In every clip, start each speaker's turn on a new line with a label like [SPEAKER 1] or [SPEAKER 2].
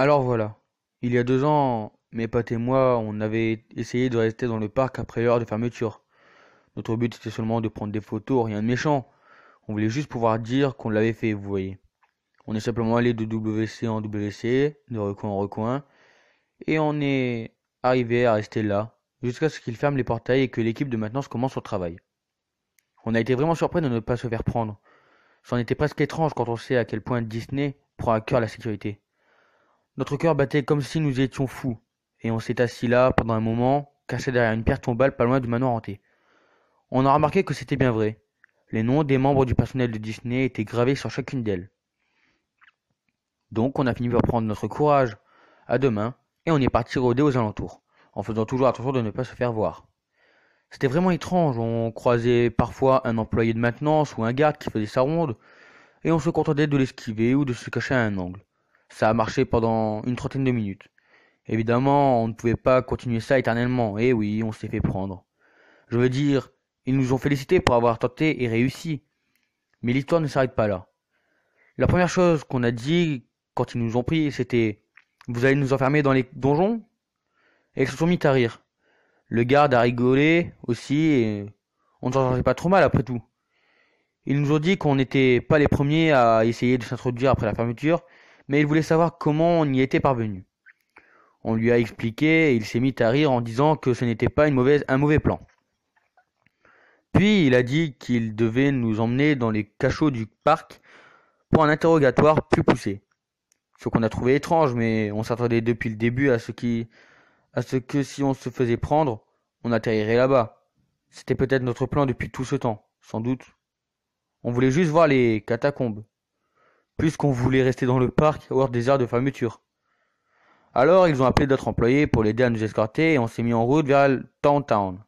[SPEAKER 1] Alors voilà, il y a 2 ans, mes potes et moi, on avait essayé de rester dans le parc après l'heure de fermeture. Notre but était seulement de prendre des photos, rien de méchant. On voulait juste pouvoir dire qu'on l'avait fait, vous voyez. On est simplement allé de WC en WC, de recoin en recoin, et on est arrivé à rester là, jusqu'à ce qu'ils ferment les portails et que l'équipe de maintenance commence son travail. On a été vraiment surpris de ne pas se faire prendre. C'en était presque étrange quand on sait à quel point Disney prend à cœur la sécurité. Notre cœur battait comme si nous étions fous, et on s'est assis là pendant un moment, caché derrière une pierre tombale pas loin du manoir hanté. On a remarqué que c'était bien vrai. Les noms des membres du personnel de Disney étaient gravés sur chacune d'elles. Donc on a fini par prendre notre courage à deux mains, et on est parti rôder aux alentours, en faisant toujours attention de ne pas se faire voir. C'était vraiment étrange, on croisait parfois un employé de maintenance ou un garde qui faisait sa ronde, et on se contentait de l'esquiver ou de se cacher à un angle. Ça a marché pendant une trentaine de minutes. Évidemment, on ne pouvait pas continuer ça éternellement, et oui, on s'est fait prendre. Je veux dire, ils nous ont félicités pour avoir tenté et réussi, mais l'histoire ne s'arrête pas là. La première chose qu'on a dit quand ils nous ont pris, c'était «Vous allez nous enfermer dans les donjons?» Et ils se sont mis à rire. Le garde a rigolé aussi, et on ne s'en sortait pas trop mal après tout. Ils nous ont dit qu'on n'était pas les premiers à essayer de s'introduire après la fermeture, mais ils voulaient savoir comment on y était parvenu. On lui a expliqué et il s'est mis à rire en disant que ce n'était pas un mauvais plan. Puis il a dit qu'il devait nous emmener dans les cachots du parc pour un interrogatoire plus poussé. Ce qu'on a trouvé étrange, mais on s'attendait depuis le début à ce que si on se faisait prendre, on atterrirait là-bas. C'était peut-être notre plan depuis tout ce temps, sans doute. On voulait juste voir les catacombes, plus qu'on voulait rester dans le parc hors des heures de fermeture. Alors ils ont appelé d'autres employés pour l'aider à nous escorter et on s'est mis en route vers le Downtown.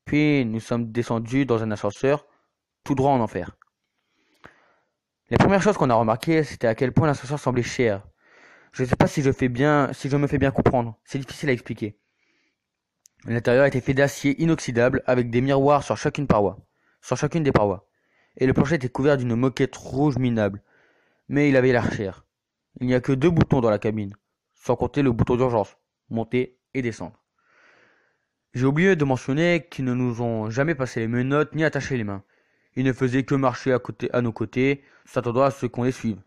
[SPEAKER 1] Puis nous sommes descendus dans un ascenseur, tout droit en enfer. Les premières choses qu'on a remarquées, c'était à quel point l'ascenseur semblait cher. Je ne sais pas si je me fais bien comprendre. C'est difficile à expliquer. L'intérieur était fait d'acier inoxydable avec des miroirs sur chacune des parois. Et le plancher était couvert d'une moquette rouge minable. Mais il avait l'air cher. Il n'y a que 2 boutons dans la cabine, sans compter le bouton d'urgence, monter et descendre. J'ai oublié de mentionner qu'ils ne nous ont jamais passé les menottes ni attaché les mains. Ils ne faisaient que marcher à nos côtés, s'attendant à ce qu'on les suive.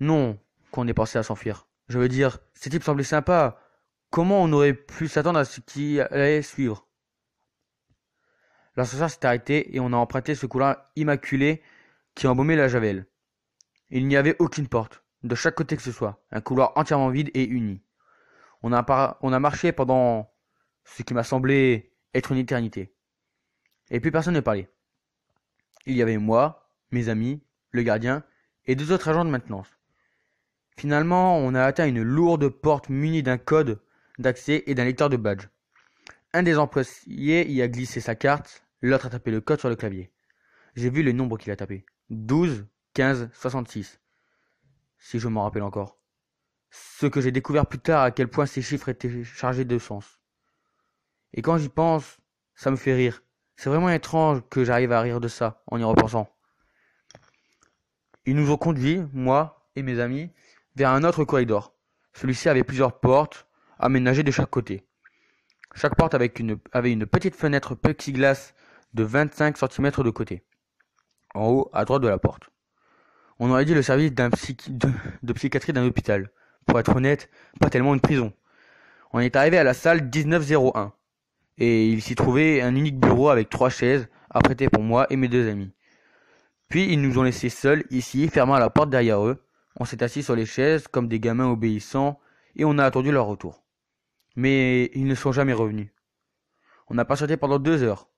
[SPEAKER 1] Non, qu'on ait pensé à s'enfuir. Je veux dire, ces types semblaient sympas. Comment on aurait pu s'attendre à ce qui allait suivre? L'ascenseur s'est arrêté et on a emprunté ce couloir immaculé qui embaumait la javel. Il n'y avait aucune porte, de chaque côté que ce soit, un couloir entièrement vide et uni. On a marché pendant ce qui m'a semblé être une éternité. Et plus personne ne parlait. Il y avait moi, mes amis, le gardien et 2 autres agents de maintenance. Finalement, on a atteint une lourde porte munie d'un code d'accès et d'un lecteur de badge. Un des employés y a glissé sa carte, l'autre a tapé le code sur le clavier. J'ai vu le nombre qu'il a tapé. 12, 15, 66. Si je m'en rappelle encore. Ce que j'ai découvert plus tard à quel point ces chiffres étaient chargés de sens. Et quand j'y pense, ça me fait rire. C'est vraiment étrange que j'arrive à rire de ça en y repensant. Ils nous ont conduits, moi et mes amis, vers un autre corridor. Celui-ci avait plusieurs portes, aménagées de chaque côté. Chaque porte avait une petite fenêtre plexiglas de 25 cm de côté, en haut à droite de la porte. On aurait dit le service de psychiatrie d'un hôpital. Pour être honnête, pas tellement une prison. On est arrivé à la salle 1901, et il s'y trouvait un unique bureau avec 3 chaises, apprêtées pour moi et mes 2 amis. Puis ils nous ont laissés seuls ici, fermant la porte derrière eux. On s'est assis sur les chaises comme des gamins obéissants, et on a attendu leur retour. Mais ils ne sont jamais revenus. On a patienté pendant 2 heures.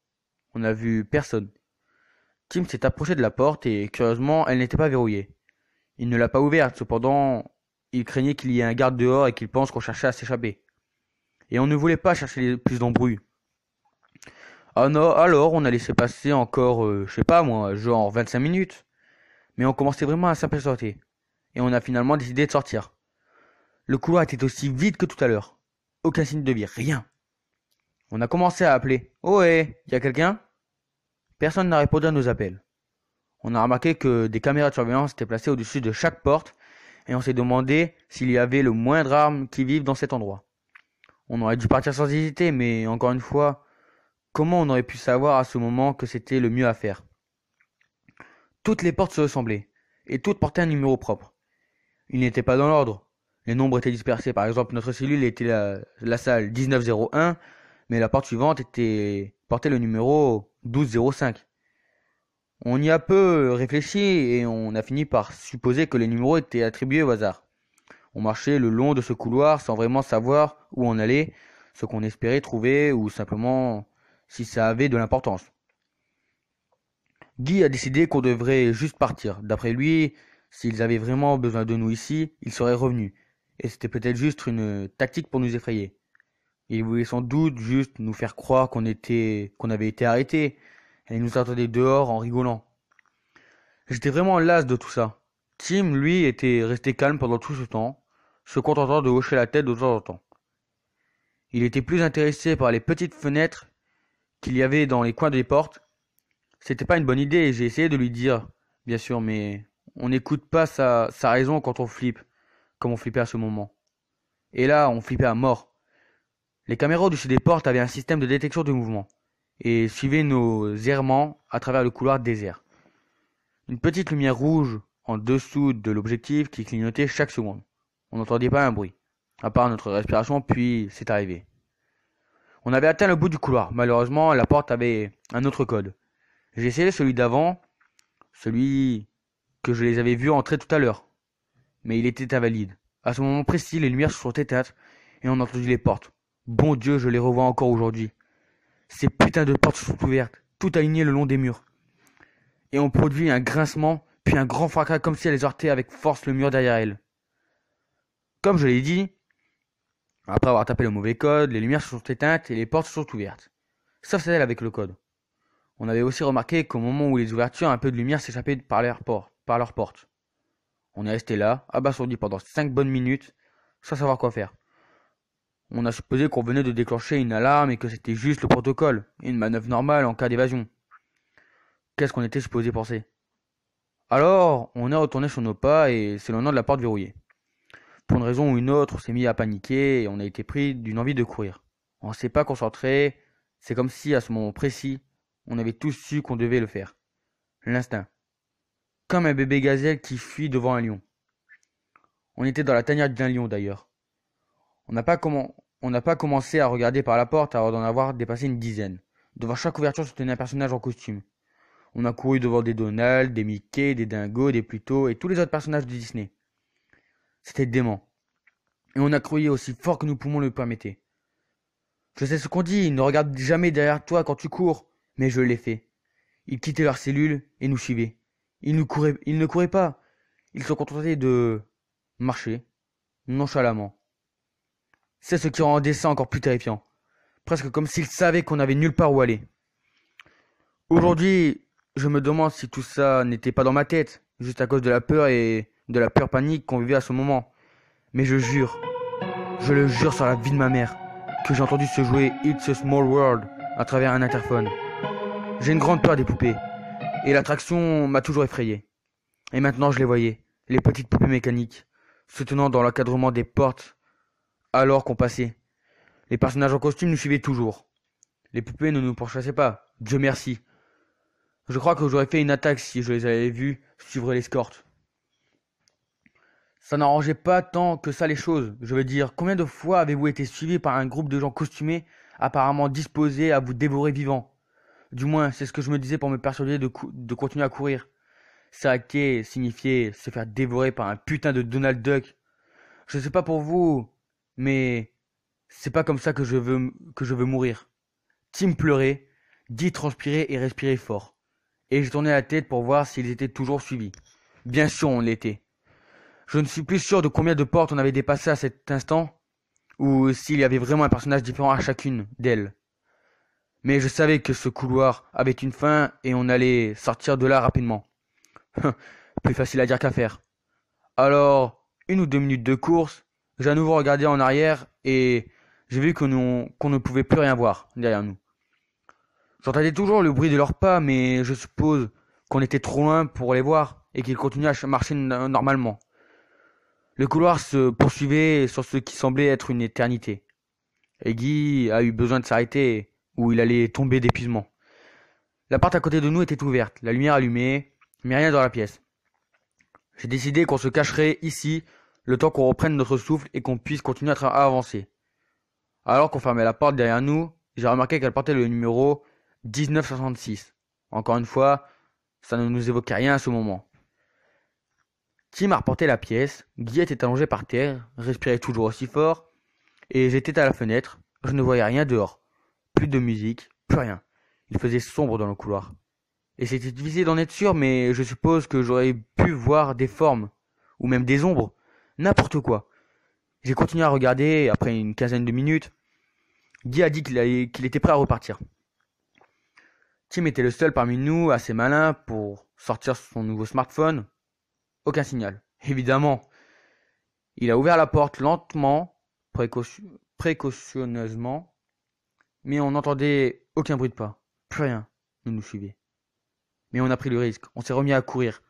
[SPEAKER 1] On n'a vu personne. Tim s'est approché de la porte et, curieusement, elle n'était pas verrouillée. Il ne l'a pas ouverte, cependant, il craignait qu'il y ait un garde dehors et qu'il pense qu'on cherchait à s'échapper. Et on ne voulait pas chercher plus d'embrouilles. Ah non, alors on a laissé passer encore, je sais pas moi, genre 25 minutes. Mais on commençait vraiment à s'impatienter. Et on a finalement décidé de sortir. Le couloir était aussi vide que tout à l'heure. Aucun signe de vie, rien. On a commencé à appeler. Oh hé, y a quelqu'un? Personne n'a répondu à nos appels. On a remarqué que des caméras de surveillance étaient placées au-dessus de chaque porte, et on s'est demandé s'il y avait le moindre arme qui vive dans cet endroit. On aurait dû partir sans hésiter, mais encore une fois, comment on aurait pu savoir à ce moment que c'était le mieux à faire? Toutes les portes se ressemblaient, et toutes portaient un numéro propre. Ils n'étaient pas dans l'ordre. Les nombres étaient dispersés. Par exemple, notre cellule était la salle 1901, mais la porte suivante portait le numéro 1205. On y a peu réfléchi et on a fini par supposer que les numéros étaient attribués au hasard. On marchait le long de ce couloir sans vraiment savoir où on allait, ce qu'on espérait trouver ou simplement si ça avait de l'importance. Guy a décidé qu'on devrait juste partir. D'après lui, s'ils avaient vraiment besoin de nous ici, ils seraient revenus. Et c'était peut-être juste une tactique pour nous effrayer. Il voulait sans doute juste nous faire croire qu'on avait été arrêtés. Et il nous attendait dehors en rigolant. J'étais vraiment las de tout ça. Tim, lui, était resté calme pendant tout ce temps, se contentant de hocher la tête de temps en temps. Il était plus intéressé par les petites fenêtres qu'il y avait dans les coins des portes. C'était pas une bonne idée et j'ai essayé de lui dire, bien sûr, mais on n'écoute pas sa raison quand on flippe, comme on flippait à ce moment. Et là, on flippait à mort. Les caméras au-dessus des portes avaient un système de détection de mouvement et suivaient nos errements à travers le couloir désert. Une petite lumière rouge en dessous de l'objectif qui clignotait chaque seconde. On n'entendait pas un bruit, à part notre respiration, puis c'est arrivé. On avait atteint le bout du couloir. Malheureusement, la porte avait un autre code. J'ai essayé celui d'avant, celui que je les avais vus entrer tout à l'heure, mais il était invalide. À ce moment précis, les lumières se sont éteintes et on a entendu les portes. Bon Dieu, je les revois encore aujourd'hui. Ces putains de portes sont ouvertes, tout alignées le long des murs. Et on produit un grincement, puis un grand fracas comme si elles heurtaient avec force le mur derrière elles. Comme je l'ai dit, après avoir tapé le mauvais code, les lumières se sont éteintes et les portes se sont ouvertes. Sauf celle avec le code. On avait aussi remarqué qu'au moment où les ouvertures, un peu de lumière s'échappait par leurs portes. On est resté là, abasourdi pendant 5 bonnes minutes, sans savoir quoi faire. On a supposé qu'on venait de déclencher une alarme et que c'était juste le protocole, une manœuvre normale en cas d'évasion. Qu'est-ce qu'on était supposé penser? Alors, on est retourné sur nos pas et c'est le nom de la porte verrouillée. Pour une raison ou une autre, on s'est mis à paniquer et on a été pris d'une envie de courir. On ne s'est pas concentré, c'est comme si à ce moment précis, on avait tous su qu'on devait le faire. L'instinct. Comme un bébé gazelle qui fuit devant un lion. On était dans la tanière d'un lion d'ailleurs. On n'a pas commencé à regarder par la porte avant d'en avoir dépassé une dizaine. Devant chaque ouverture se tenait un personnage en costume. On a couru devant des Donald, des Mickey, des Dingo, des Pluto et tous les autres personnages de Disney. C'était dément. Et on a crié aussi fort que nous pouvons le permettre. Je sais ce qu'on dit, ne regarde jamais derrière toi quand tu cours, mais je l'ai fait. Ils quittaient leur cellule et nous suivaient. Ils ne couraient pas. Ils se contentaient de marcher, nonchalamment. C'est ce qui rendait ça encore plus terrifiant. Presque comme s'ils savaient qu'on n'avait nulle part où aller. Aujourd'hui, je me demande si tout ça n'était pas dans ma tête, juste à cause de la peur et de la peur panique qu'on vivait à ce moment. Mais je le jure sur la vie de ma mère, que j'ai entendu se jouer It's a Small World à travers un interphone. J'ai une grande peur des poupées, et l'attraction m'a toujours effrayé. Et maintenant je les voyais, les petites poupées mécaniques, se tenant dans l'encadrement des portes alors qu'on passait. Les personnages en costume nous suivaient toujours. Les poupées ne nous pourchassaient pas, Dieu merci. Je crois que j'aurais fait une attaque si je les avais vues suivre l'escorte. Ça n'arrangeait pas tant que ça les choses. Je veux dire, combien de fois avez-vous été suivi par un groupe de gens costumés, apparemment disposés à vous dévorer vivant? Du moins, c'est ce que je me disais pour me persuader de continuer à courir. S'arrêter signifiait se faire dévorer par un putain de Donald Duck. Je sais pas pour vous, mais c'est pas comme ça que je veux mourir. Tim pleurait, Guy transpirait et respirait fort. Et j'ai tourné la tête pour voir s'ils étaient toujours suivis. Bien sûr, on l'était. Je ne suis plus sûr de combien de portes on avait dépassé à cet instant, ou s'il y avait vraiment un personnage différent à chacune d'elles. Mais je savais que ce couloir avait une fin et on allait sortir de là rapidement. Plus facile à dire qu'à faire. Alors, 1 ou 2 minutes de course, j'ai à nouveau regardé en arrière et j'ai vu qu'on ne pouvait plus rien voir derrière nous. J'entendais toujours le bruit de leurs pas, mais je suppose qu'on était trop loin pour les voir et qu'ils continuaient à marcher normalement. Le couloir se poursuivait sur ce qui semblait être une éternité. Et Guy a eu besoin de s'arrêter ou il allait tomber d'épuisement. La porte à côté de nous était ouverte, la lumière allumée, mais rien dans la pièce. J'ai décidé qu'on se cacherait ici le temps qu'on reprenne notre souffle et qu'on puisse continuer à avancer. Alors qu'on fermait la porte derrière nous, j'ai remarqué qu'elle portait le numéro 1966. Encore une fois, ça ne nous évoquait rien à ce moment. Tim a reporté la pièce, Guy était allongé par terre, respirait toujours aussi fort, et j'étais à la fenêtre, je ne voyais rien dehors. Plus de musique, plus rien. Il faisait sombre dans le couloir. Et c'était difficile d'en être sûr, mais je suppose que j'aurais pu voir des formes, ou même des ombres, n'importe quoi. J'ai continué à regarder, après une quinzaine de minutes, Guy a dit qu'il était prêt à repartir. Tim était le seul parmi nous assez malin pour sortir son nouveau smartphone. Aucun signal. Évidemment. Il a ouvert la porte lentement, précautionneusement, mais on n'entendait aucun bruit de pas. Plus rien ne nous suivait. Mais on a pris le risque. On s'est remis à courir.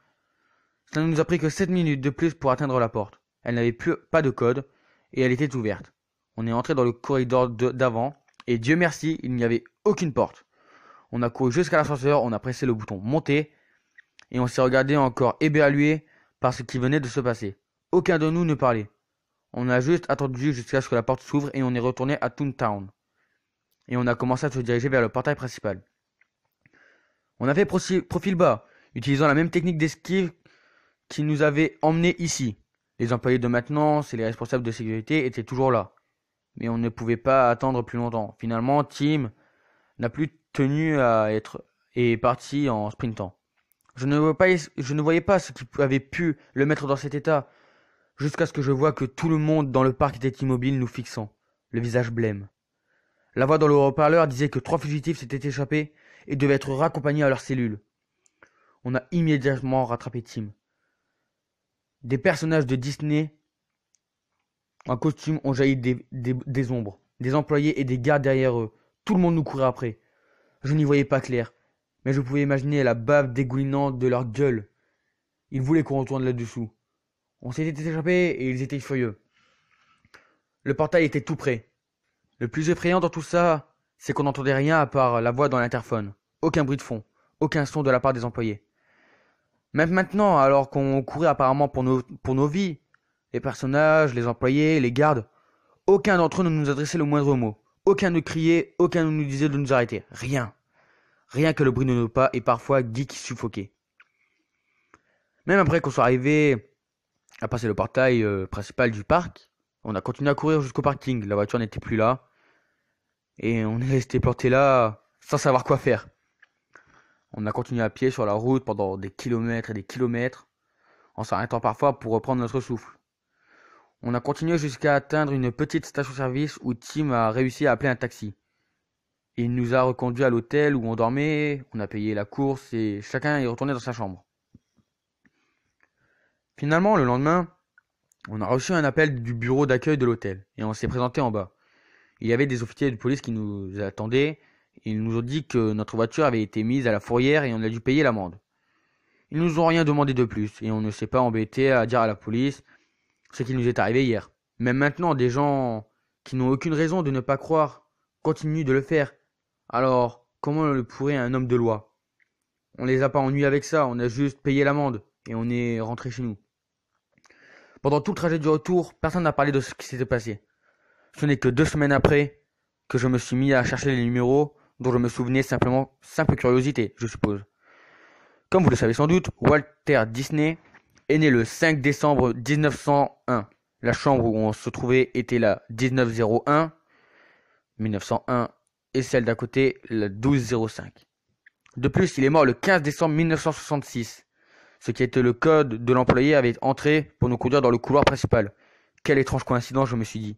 [SPEAKER 1] Cela ne nous a pris que 7 minutes de plus pour atteindre la porte. Elle n'avait pas de code et elle était ouverte. On est entré dans le corridor d'avant et Dieu merci, il n'y avait aucune porte. On a couru jusqu'à l'ascenseur, on a pressé le bouton monter et on s'est regardé encore éberlué par ce qui venait de se passer. Aucun de nous ne parlait. On a juste attendu jusqu'à ce que la porte s'ouvre et on est retourné à Toontown. Et on a commencé à se diriger vers le portail principal. On a fait profil bas, utilisant la même technique d'esquive qui nous avait emmenés ici. Les employés de maintenance et les responsables de sécurité étaient toujours là. Mais on ne pouvait pas attendre plus longtemps. Finalement, Tim n'a plus tenu à être et est parti en sprintant. Je ne voyais pas ce qui avait pu le mettre dans cet état, jusqu'à ce que je voie que tout le monde dans le parc était immobile nous fixant, le visage blême. La voix dans le haut-parleur disait que 3 fugitifs s'étaient échappés et devaient être raccompagnés à leur cellule. On a immédiatement rattrapé Tim. Des personnages de Disney en costume ont jailli des ombres, des employés et des gardes derrière eux. Tout le monde nous courait après. Je n'y voyais pas clair, mais je pouvais imaginer la bave dégoulinante de leur gueule. Ils voulaient qu'on retourne là-dessous. On s'était échappés et ils étaient furieux. Le portail était tout près. Le plus effrayant dans tout ça, c'est qu'on n'entendait rien à part la voix dans l'interphone. Aucun bruit de fond, aucun son de la part des employés. Même maintenant, alors qu'on courait apparemment pour nos vies, les personnages, les employés, les gardes, aucun d'entre eux ne nous adressait le moindre mot. Aucun ne criait, aucun ne nous disait de nous arrêter. Rien. Rien que le bruit de nos pas et parfois Guy qui suffoquait. Même après qu'on soit arrivé à passer le portail principal du parc, on a continué à courir jusqu'au parking. La voiture n'était plus là. Et on est resté planté là sans savoir quoi faire. On a continué à pied sur la route pendant des kilomètres et des kilomètres, en s'arrêtant parfois pour reprendre notre souffle. On a continué jusqu'à atteindre une petite station-service où Tim a réussi à appeler un taxi. Il nous a reconduits à l'hôtel où on dormait, on a payé la course et chacun est retourné dans sa chambre. Finalement, le lendemain, on a reçu un appel du bureau d'accueil de l'hôtel et on s'est présenté en bas. Il y avait des officiers de police qui nous attendaient. Ils nous ont dit que notre voiture avait été mise à la fourrière et on a dû payer l'amende. Ils nous ont rien demandé de plus et on ne s'est pas embêté à dire à la police ce qui nous est arrivé hier. Même maintenant, des gens qui n'ont aucune raison de ne pas croire continuent de le faire. Alors, comment le pourrait un homme de loi? On les a pas ennuyés avec ça, on a juste payé l'amende et on est rentré chez nous. Pendant tout le trajet du retour, personne n'a parlé de ce qui s'était passé. Ce n'est que 2 semaines après que je me suis mis à chercher les numéros dont je me souvenais simplement, simple curiosité, je suppose. Comme vous le savez sans doute, Walter Disney est né le 5 décembre 1901. La chambre où on se trouvait était la 1901, 1901 et celle d'à côté la 1205. De plus, il est mort le 15 décembre 1966. Ce qui était le code de l'employé avait entré pour nous conduire dans le couloir principal. Quelle étrange coïncidence, je me suis dit.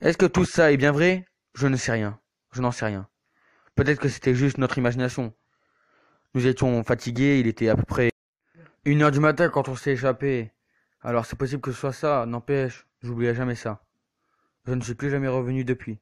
[SPEAKER 1] Est-ce que tout ça est bien vrai? Je ne sais rien. Je n'en sais rien. Peut-être que c'était juste notre imagination. Nous étions fatigués, il était à peu près 1 heure du matin quand on s'est échappé. Alors c'est possible que ce soit ça, n'empêche, j'oublierai jamais ça. Je ne suis plus jamais revenu depuis.